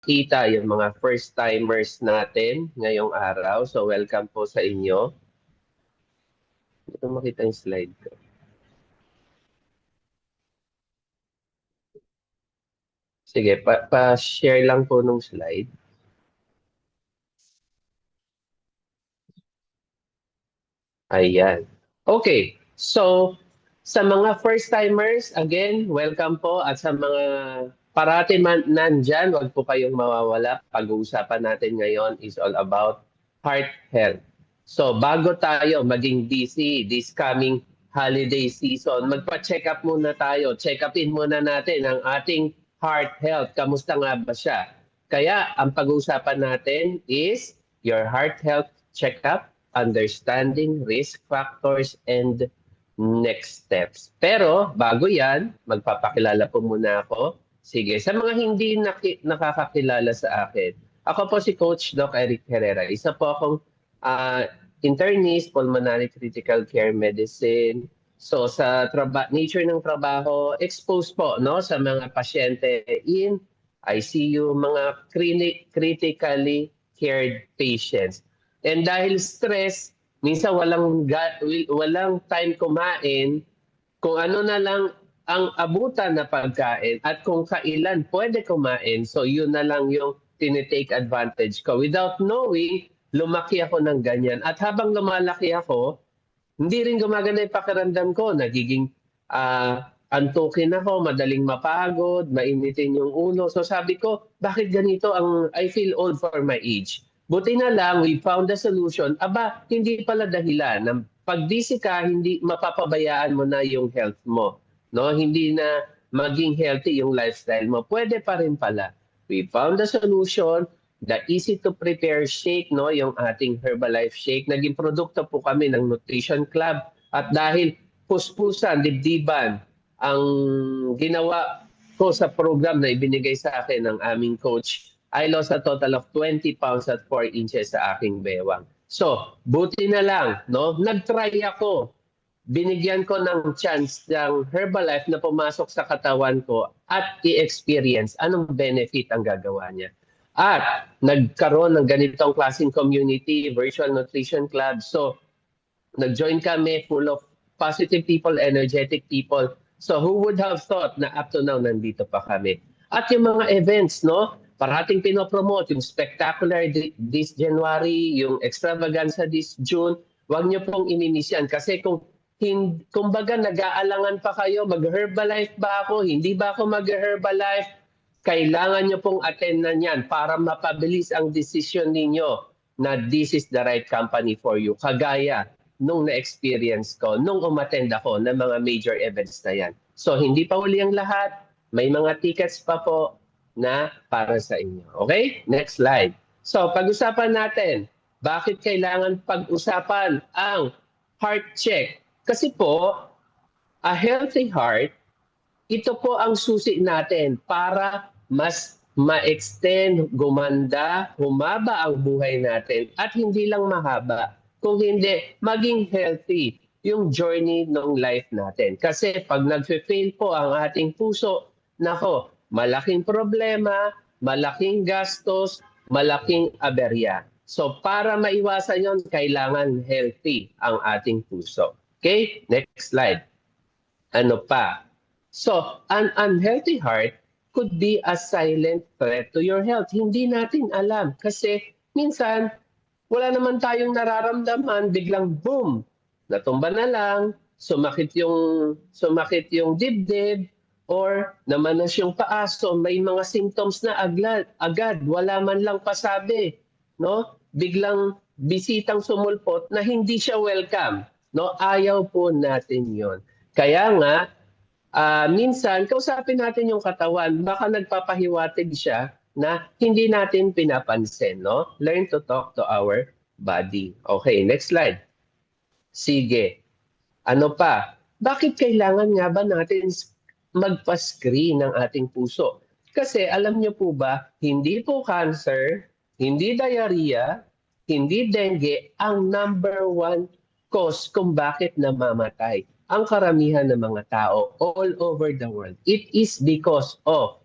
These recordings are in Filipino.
makita yung mga first-timers natin ngayong araw. So, welcome po sa inyo. Hindi ko makita yung slide ko. Sige, pa-share lang po nung slide. Ayan. Okay. So, sa mga first-timers, again, welcome po. At sa mga parati man nandyan, wag po kayong mawawala. Pag-uusapan natin ngayon is all about heart health. So, bago tayo maging busy this coming holiday season, magpa-check up muna tayo. Check upin muna natin ang ating heart health. Kamusta nga ba siya? Kaya, ang pag-uusapan natin is your heart health checkup, understanding risk factors, and next steps. Pero bago yan, magpapakilala po muna ako. Sige, sa mga hindi nakakakilala sa akin, ako po si Coach Doc Eric Herrera. Isa po akong uh, internist, pulmonary critical care medicine. So sa nature ng trabaho, exposed po no sa mga pasyente in ICU, mga critically cared patients. And dahil stress, minsan walang time kumain, kung ano na lang ang abutan na pagkain at kung kailan pwede kumain, so yun na lang yung tinitake advantage ko. Without knowing, lumaki ako ng ganyan. At habang lumalaki ako, hindi rin gumagana yung pakiramdam ko. Nagiging antukin ako, madaling mapagod, mainitin yung ulo. So sabi ko, bakit ganito ang I feel old for my age? Buti na lang, we found the solution. Aba, hindi pala dahilan. Pag busy ka, hindi mapapabayaan mo na yung health mo. No? Hindi na maging healthy yung lifestyle mo. Pwede pa rin pala. We found the solution. The easy to prepare shake, no, yung ating Herbalife shake, naging produkto po kami ng Nutrition Club. At dahil puspusan, dibdiban, ang ginawa ko sa program na ibinigay sa akin ng aming coach, I lost a total of 20 pounds at 4 inches sa aking bewang. So, buti na lang, no? Nag-try ako. Binigyan ko ng chance ng Herbalife na pumasok sa katawan ko at i-experience anong benefit ang gagawa niya. At nagkaroon ng ganitong klaseng community, virtual nutrition club. So, nag-join kami full of positive people, energetic people. So who would have thought na up to now nandito pa kami? At yung mga events, no? Parating pinopromote yung spectacular this January, yung extravaganza this June. Huwag niyo pong inimiss yan. Kasi kumbaga nag-aalangan pa kayo, mag-Herbalife ba ako? Hindi ba ako mag-Herbalife? Kailangan niyo pong attendan yan para mapabilis ang decision ninyo na this is the right company for you. Kagaya nung na-experience ko, nung umattend ako ng mga major events na yan. So, hindi pa huli ang lahat. May mga tickets pa po na para sa inyo. Okay? Next slide. So, pag-usapan natin, bakit kailangan pag-usapan ang heart check? Kasi po, a healthy heart, ito po ang susi natin para mas ma-extend, gumanda, humaba ang buhay natin at hindi lang mahaba, kung hindi, maging healthy yung journey ng life natin. Kasi pag nag-fail po ang ating puso, nako, malaking problema, malaking gastos, malaking aberya. So para maiwasan yon, kailangan healthy ang ating puso. Okay? Next slide. Ano pa? So, an unhealthy heart could be a silent threat to your health. Hindi natin alam kasi minsan wala naman tayong nararamdaman, biglang boom, natumba na lang, sumakit yung dibdib, or namanas yung paa, so may mga symptoms na agad, wala man lang pasabi, no? Biglang bisitang sumulpot na hindi siya welcome, no? Ayaw po natin yon. Kaya nga, minsan, kausapin natin yung katawan, baka nagpapahiwatig siya na hindi natin pinapansin, no? Learn to talk to our body. Okay, next slide. Sige. Ano pa? Bakit kailangan nga ba natin magpa-screen ng ating puso? Kasi alam niyo po ba, hindi po cancer, hindi diarrhea, hindi dengue ang number one cause kung bakit namamatay ang karamihan ng mga tao all over the world. It is because of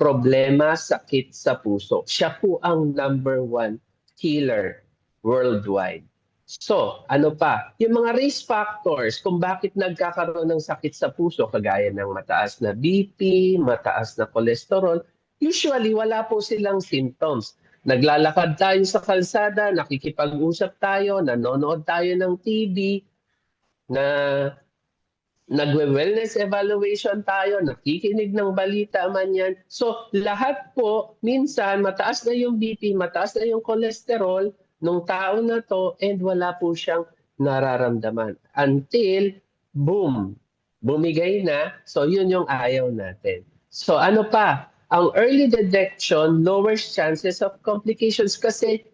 problema, sakit sa puso. Siya po ang #1 killer worldwide. So, ano pa? Yung mga risk factors kung bakit nagkakaroon ng sakit sa puso, kagaya ng mataas na BP, mataas na cholesterol, usually wala po silang symptoms. Naglalakad tayo sa kalsada, nakikipag-usap tayo, nanonood tayo ng TV, na nagwe-wellness evaluation tayo, nakikinig ng balita man yan. So lahat po, minsan mataas na yung BP, mataas na yung cholesterol nung tao na to and wala po siyang nararamdaman. Until, boom, bumigay na. So yun yung ayaw natin. So ano pa? Ang early detection lowers chances of complications kasi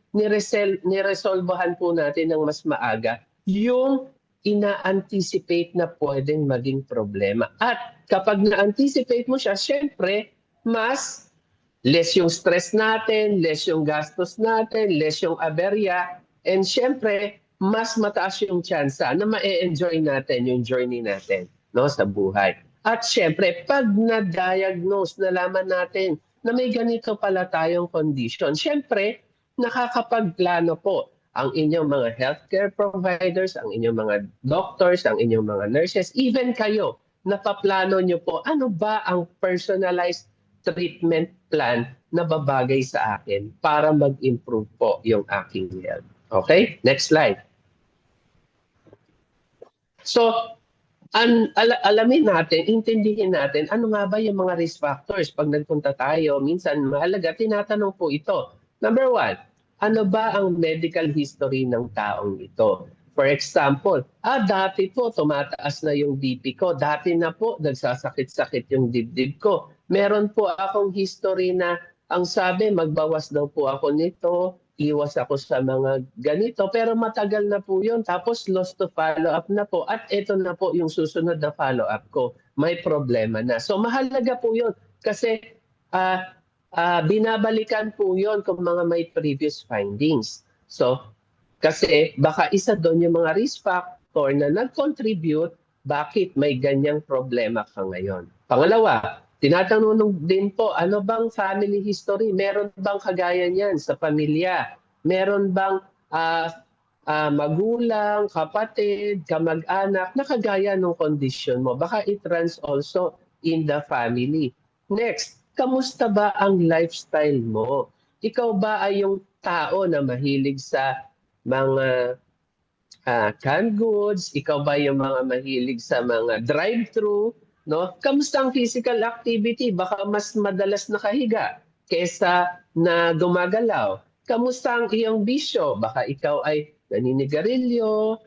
niresolbahan po natin ng mas maaga yung ina-anticipate na pwedeng maging problema. At kapag na-anticipate mo siya, syempre, mas less yung stress natin, less yung gastos natin, less yung aberya, and syempre, mas mataas yung tsansa na ma-enjoy natin yung journey natin, no, sa buhay. At syempre, pag na-diagnose, nalaman natin na may ganito pala tayong condition, syempre, nakakapagplano po ang inyong mga healthcare providers, ang inyong mga doctors, ang inyong mga nurses, even kayo, napaplano nyo po, ano ba ang personalized treatment plan na babagay sa akin para mag-improve po yung aking health. Okay? Next slide. So, alamin natin, intindihin natin, ano nga ba yung mga risk factors? Pag nagpunta tayo, minsan mahalaga, tinatanong po ito. Number 1, ano ba ang medical history ng taong ito? For example, dati po tumataas na yung BP ko. Dati na po nagsasakit-sakit yung dibdib ko. Meron po akong history na ang sabi, magbawas daw po ako nito, iwas ako sa mga ganito. Pero matagal na po yun. Tapos lost to follow-up na po. At ito na po yung susunod na follow-up ko. May problema na. So mahalaga po yun. Kasi binabalikan po yon kung mga may previous findings. So, kasi baka isa doon yung mga risk factor na nag-contribute bakit may ganyang problema ka ngayon. Pangalawa, tinatanong din po, ano bang family history? Meron bang kagaya niyan sa pamilya? Meron bang magulang, kapatid, kamag-anak na kagaya ng condition mo? Baka it runs also in the family. Next, kamusta ba ang lifestyle mo? Ikaw ba ay yung tao na mahilig sa mga canned goods? Ikaw ba yung mga mahilig sa mga drive-thru? No? Kamusta ang physical activity? Baka mas madalas nakahiga kesa na gumagalaw. Kamusta ang iyong bisyo? Baka ikaw ay naninigarilyo,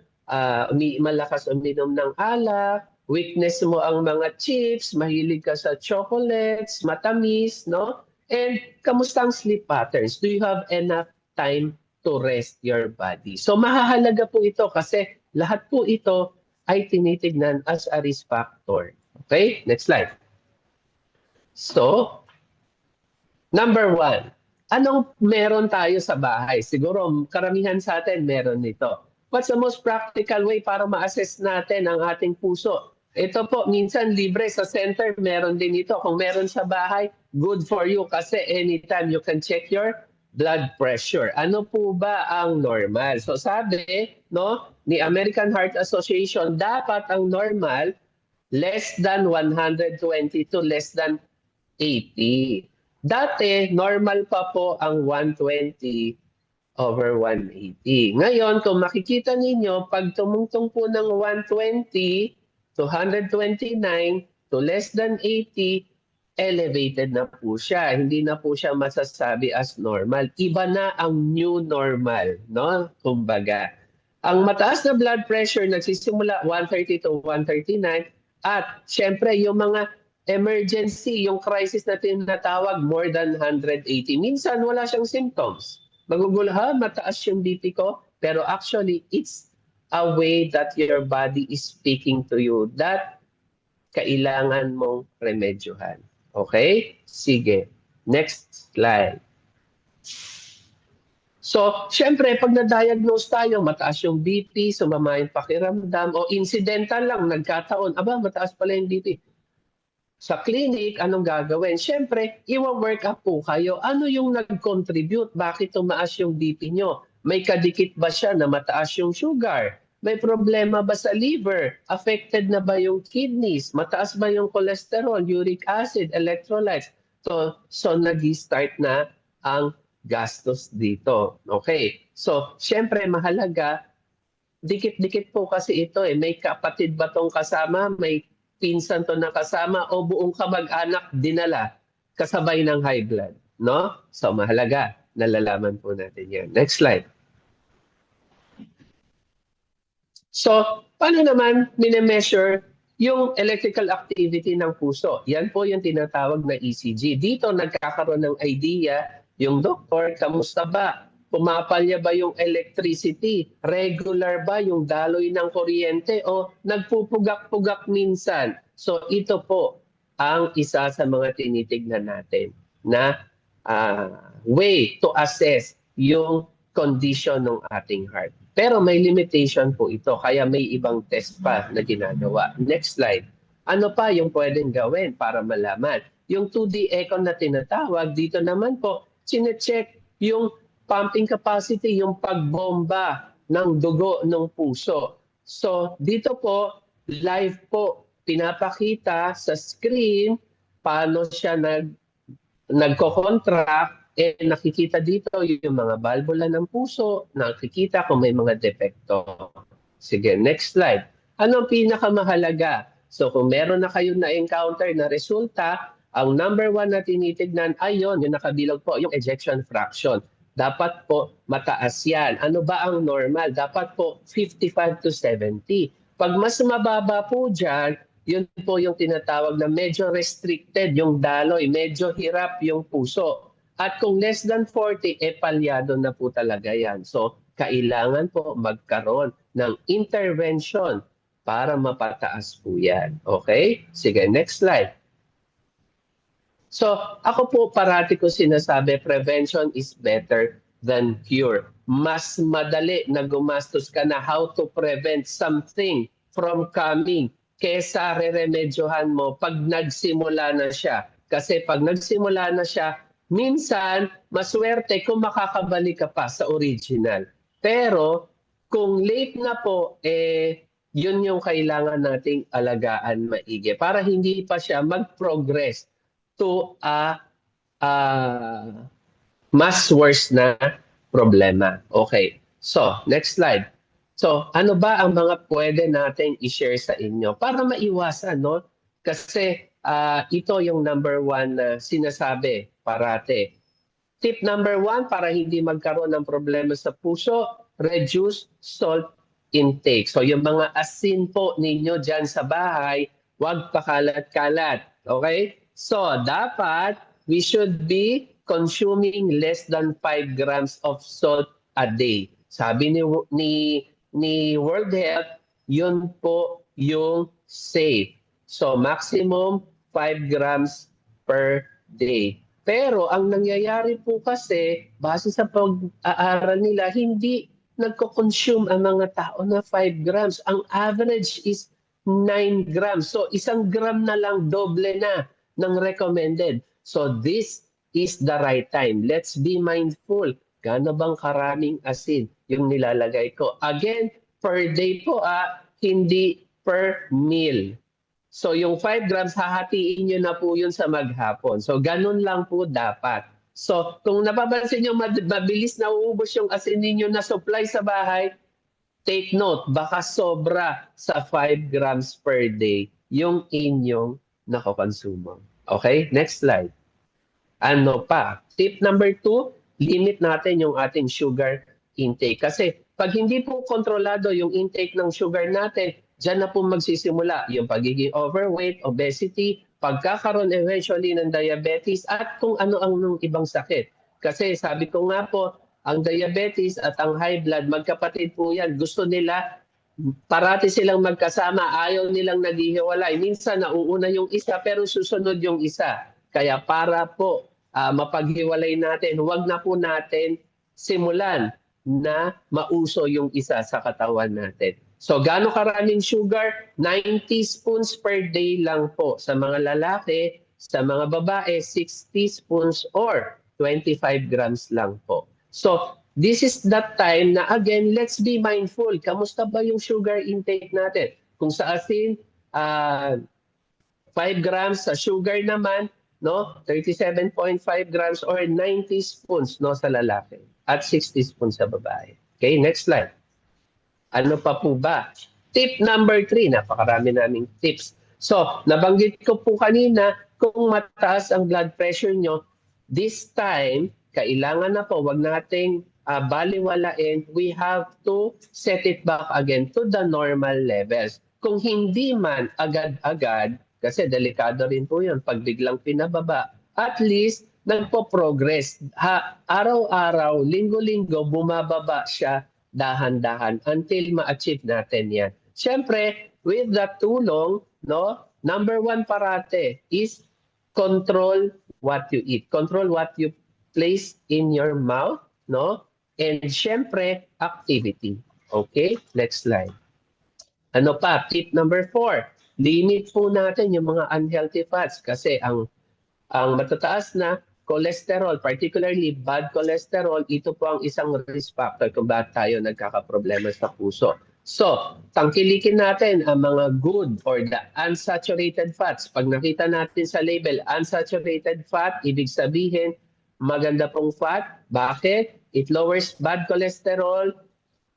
malakas uminom ng alak, weakness mo ang mga chips, mahilig ka sa chocolates, matamis, no? And kamusta ang sleep patterns? Do you have enough time to rest your body? So mahahalaga po ito kasi lahat po ito ay tinitignan as a risk factor. Okay? Next slide. So, number 1, anong meron tayo sa bahay? Siguro karamihan sa atin meron nito. What's the most practical way para ma-assess natin ang ating puso? Ito po, minsan libre sa center, meron din ito. Kung meron sa bahay, good for you kasi anytime you can check your blood pressure. Ano po ba ang normal? So sabi, no, ni American Heart Association, dapat ang normal less than 120 to less than 80. Dati, normal pa po ang 120 over 180. Ngayon, kung makikita ninyo, pag tumungtong po ng 120 to 129 to less than 80, elevated na po siya. Hindi na po siya masasabi as normal. Iba na ang new normal, no? Kumbaga. Ang mataas na blood pressure nagsisimula 130 to 139 at syempre yung mga emergency, yung crisis na tinatawag more than 180. Minsan wala siyang symptoms. Magugulo, mataas yung BP ko, pero actually it's a way that your body is speaking to you that kailangan mong remedyohan. Okay? Sige. Next slide. So, syempre, pag na-diagnose tayo, mataas yung BP, sumama yung pakiramdam, o incidental lang, nagkataon, mataas pala yung BP. Sa clinic, anong gagawin? Siyempre, iwa-work up po kayo. Ano yung nag-contribute? Bakit tumaas yung BP nyo? May kadikit ba siya na mataas yung sugar? May problema ba sa liver? Affected na ba yung kidneys? Mataas ba yung cholesterol, uric acid, electrolytes? So nag-start na ang gastos dito. Okay. So, siyempre, mahalaga, dikit-dikit po kasi ito eh. May kapatid ba tong kasama? May pinsan to na kasama o buong kamag-anak dinala kasabay ng high blood, no? So mahalaga, nalalaman po natin yan. Next slide. So, paano naman mine-measure yung electrical activity ng puso? Yan po yung tinatawag na ECG. Dito nagkakaroon ng idea yung doktor, kamusta ba? Pumapalya ba yung electricity? Regular ba yung daloy ng kuryente o nagpupugak-pugak minsan? So ito po ang isa sa mga tinitignan natin na way to assess yung condition ng ating heart. Pero may limitation po ito, kaya may ibang test pa na ginagawa. Next slide. Ano pa yung pwedeng gawin para malaman? Yung 2D echo na tinatawag, dito naman po, sinecheck yung pumping capacity, yung pagbomba ng dugo ng puso. So dito po, live po, pinapakita sa screen paano siya nagko-contract, nakikita dito yung mga valvula ng puso, nakikita kung may mga depekto. Sige, next slide. Ano ang pinakamahalaga? So kung meron na kayo na-encounter na resulta, ang number one na tinitignan ay yung nakabilog po, yung ejection fraction. Dapat po mataas yan. Ano ba ang normal? Dapat po 55 to 70. Pag mas mababa po dyan, yun po yung tinatawag na medyo restricted yung daloy, medyo hirap yung puso. At kung less than 40, palyado na po talaga yan. So, kailangan po magkaroon ng intervention para mapataas po yan. Okay? Sige, next slide. So, ako po parati ko sinasabi, prevention is better than cure. Mas madali na gumastos ka na how to prevent something from coming kesa re-remedyohan mo pag nagsimula na siya. Kasi pag nagsimula na siya, minsan, maswerte kung makakabalik ka pa sa original. Pero, kung late na po, yun yung kailangan nating alagaan maigi para hindi pa siya mag-progress to a mas worse na problema. Okay. So, next slide. So, ano ba ang mga pwede natin i-share sa inyo para maiwasan, no? Kasi ito yung number one na sinasabi parate. Tip number one, para hindi magkaroon ng problema sa puso, reduce salt intake. So, yung mga asin po ninyo dyan sa bahay, huwag pakalat-kalat. Okay? So, dapat we should be consuming less than 5 grams of salt a day. Sabi ni World Health, yun po yung safe. So, maximum 5 grams per day. Pero ang nangyayari po kasi, base sa pag-aaral nila, hindi nagko-consume ang mga tao na 5 grams. Ang average is 9 grams. So, 1 gram na lang, doble na ng recommended. So this is the right time. Let's be mindful. Gaano bang karaming asin yung nilalagay ko? Again, per day po, hindi per meal. So yung 5 grams, hahatiin nyo na po yun sa maghapon. So ganun lang po dapat. So kung napapansin nyo, mabilis na uubos yung asin ninyo na supply sa bahay, take note, baka sobra sa 5 grams per day yung inyong nakokonsumo. Okay? Next slide. Ano pa? Tip number 2, limit natin yung ating sugar intake. Kasi pag hindi po kontrolado yung intake ng sugar natin, dyan na po magsisimula yung pagiging overweight, obesity, pagkakaroon eventually ng diabetes at kung ano ang ibang sakit. Kasi sabi ko nga po, ang diabetes at ang high blood, magkapatid po yan. Gusto nila, parati silang magkasama, ayaw nilang naghihiwalay. Minsan nauuna yung isa pero susunod yung isa. Kaya para po mapaghiwalay natin, huwag na po natin simulan na mauso yung isa sa katawan natin. So, gaano karaming sugar? 90 spoons per day lang po. Sa mga lalaki, sa mga babae, 60 spoons or 25 grams lang po. So, this is that time na again, let's be mindful. Kamusta ba yung sugar intake natin? Kung sa asin, 5 grams sa sugar naman, no? 37.5 grams or 90 spoons no sa lalaki at 60 spoons sa babae. Okay, next slide. Ano pa po ba? Tip number 3, napakarami naming tips. So, nabanggit ko po kanina, kung mataas ang blood pressure nyo, this time, kailangan na po, wag nating baliwalain, we have to set it back again to the normal levels. Kung hindi man agad-agad, kasi delikado rin po yun, pag biglang pinababa, at least nagpo-progress. Araw-araw, linggo-linggo, bumababa siya dahan-dahan until ma-achieve natin yan. Siyempre, with the tulong, no, number 1 parate is control what you eat. Control what you place in your mouth, no? And siyempre, activity. Okay, next slide. Ano pa? Tip number 4. Limit po natin yung mga unhealthy fats kasi ang matataas na cholesterol, particularly bad cholesterol, ito po ang isang risk factor kung bakit tayo nagkakaproblema sa puso. So, tangkilikin natin ang mga good or the unsaturated fats. Pag nakita natin sa label, unsaturated fat, ibig sabihin, maganda pong fat. Bakit? It lowers bad cholesterol,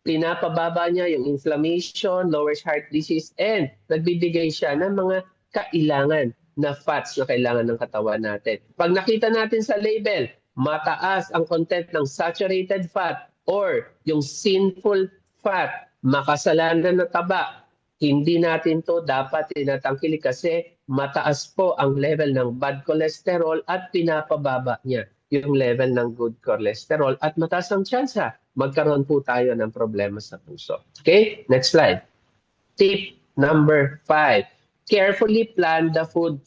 pinapababa niya yung inflammation, lowers heart disease, and nagbibigay siya ng mga kailangan na fats na kailangan ng katawan natin. Pag nakita natin sa label, mataas ang content ng saturated fat or yung sinful fat, makasalanan na taba, hindi natin to dapat tinatangkili kasi mataas po ang level ng bad cholesterol at pinapababa niya yung level ng good cholesterol at mataas ang tsansa magkaroon po tayo ng problema sa puso. Okay, next slide. Tip number 5. Carefully plan the food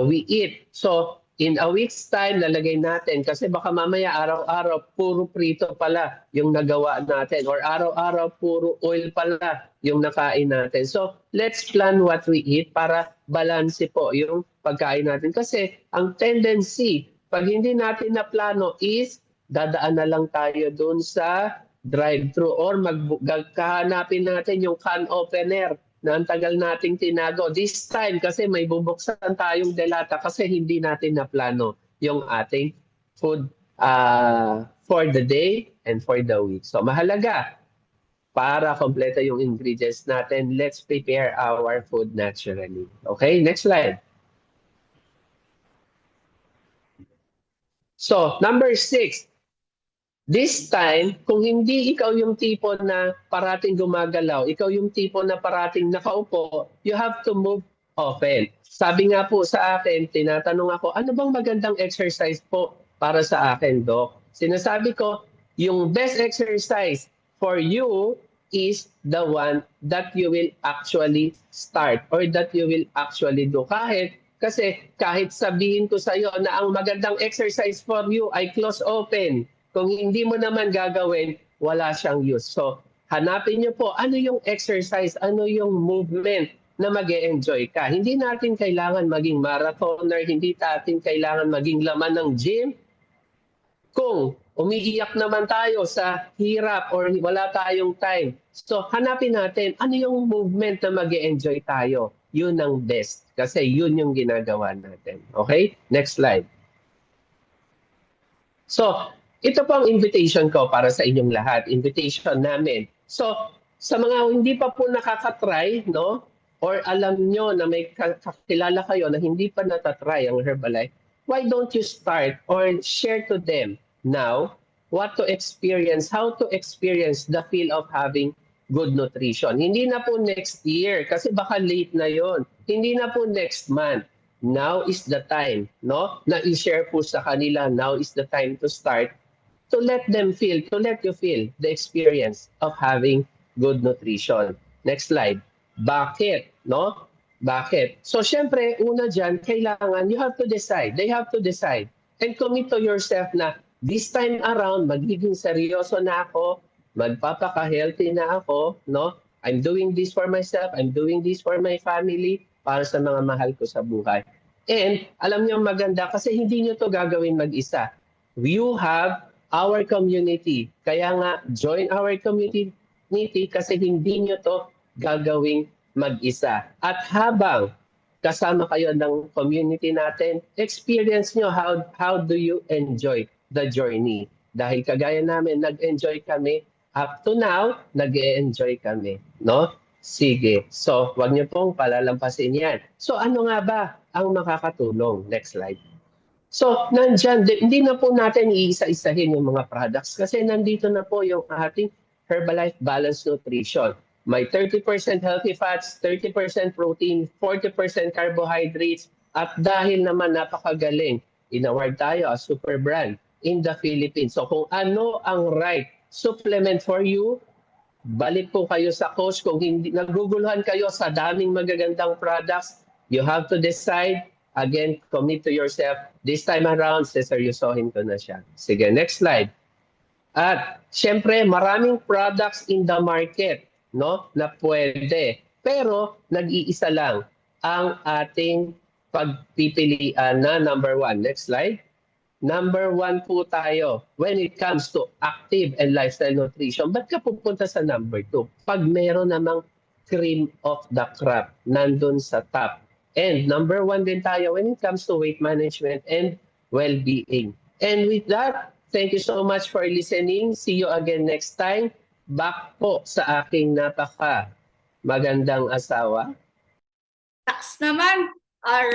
we eat. So, in a week's time, lalagay natin kasi baka mamaya araw-araw puro prito pala yung nagawa natin or araw-araw puro oil pala yung nakain natin. So, let's plan what we eat para balanse po yung pagkain natin. Kasi ang tendency, pag hindi natin na plano is dadaan na lang tayo dun sa drive-thru or magkahanapin natin yung can opener na ang tagal nating tinago. This time, kasi may bubuksan tayong delata kasi hindi natin na plano yung ating food for the day and for the week. So, mahalaga, para kompleto yung ingredients natin, let's prepare our food naturally. Okay, next slide. So, number 6, this time, kung hindi ikaw yung tipo na parating gumagalaw, ikaw yung tipo na parating nakaupo, you have to move often. Sabi nga po sa akin, tinatanong ako, ano bang magandang exercise po para sa akin, Doc? Sinasabi ko, yung best exercise for you is the one that you will actually start or that you will actually do. Kahit sabihin ko sa iyo na ang magandang exercise for you ay close open, kung hindi mo naman gagawin, wala siyang use. So, hanapin niyo po ano yung exercise, ano yung movement na mag-e-enjoy ka. Hindi natin kailangan maging marathoner, hindi natin kailangan maging laman ng gym. Kung umiiyak naman tayo sa hirap or wala tayong time, so hanapin natin ano yung movement na mag-e-enjoy tayo. Yun ang best kasi yun yung ginagawa natin. Okay? Next slide. So, ito po ang invitation ko para sa inyong lahat. Invitation namin. So, sa mga hindi pa po nakakatry, no? Or alam nyo na may kakilala kayo na hindi pa natatry ang Herbalife, why don't you start or share to them now what to experience, how to experience the feel of having good nutrition. Hindi na po next year kasi baka late na yon. Hindi na po next month. Now is the time, no? Na i-share po sa kanila, now is the time to start to let them feel, to let you feel the experience of having good nutrition. Next slide. Bakit, no? Bakit? So, syempre, una dyan, kailangan, you have to decide. They have to decide. And commit to yourself na this time around, magiging seryoso na ako magpapaka-healthy na ako, no? I'm doing this for myself, I'm doing this for my family, para sa mga mahal ko sa buhay. And alam niyo maganda kasi hindi niyo to gagawin mag-isa. You have our community. Kaya nga, join our community kasi hindi niyo to gagawing mag-isa. At habang kasama kayo ng community natin, experience nyo how do you enjoy the journey. Dahil kagaya namin, nag-enjoy kami. Up to now, nag-enjoy kami. No? Sige. So, wag niyo pong palalampasin yan. So, ano nga ba ang makakatulong? Next slide. So, nandyan, hindi na po natin iisa-isahin yung mga products kasi nandito na po yung ating Herbalife Balanced Nutrition. May 30% healthy fats, 30% protein, 40% carbohydrates, at dahil naman napakagaling, inaward tayo as super brand in the Philippines. So kung ano ang right supplement for you, balik po kayo sa coach. Kung hindi naguguluhan kayo sa daming magagandang products, you have to decide. Again, commit to yourself. This time around, seseryosohin ko na siya. Sige, next slide. At syempre, maraming products in the market, no, na pwede. Pero nag-iisa lang ang ating pagpipilian na number one. Next slide. Number one po tayo when it comes to active and lifestyle nutrition. Ba't ka pupunta sa number two? Pag meron namang cream of the crop, nandun sa top. And number one din tayo when it comes to weight management and well-being. And with that, thank you so much for listening. See you again next time. Back po sa aking napaka magandang asawa. Taks naman.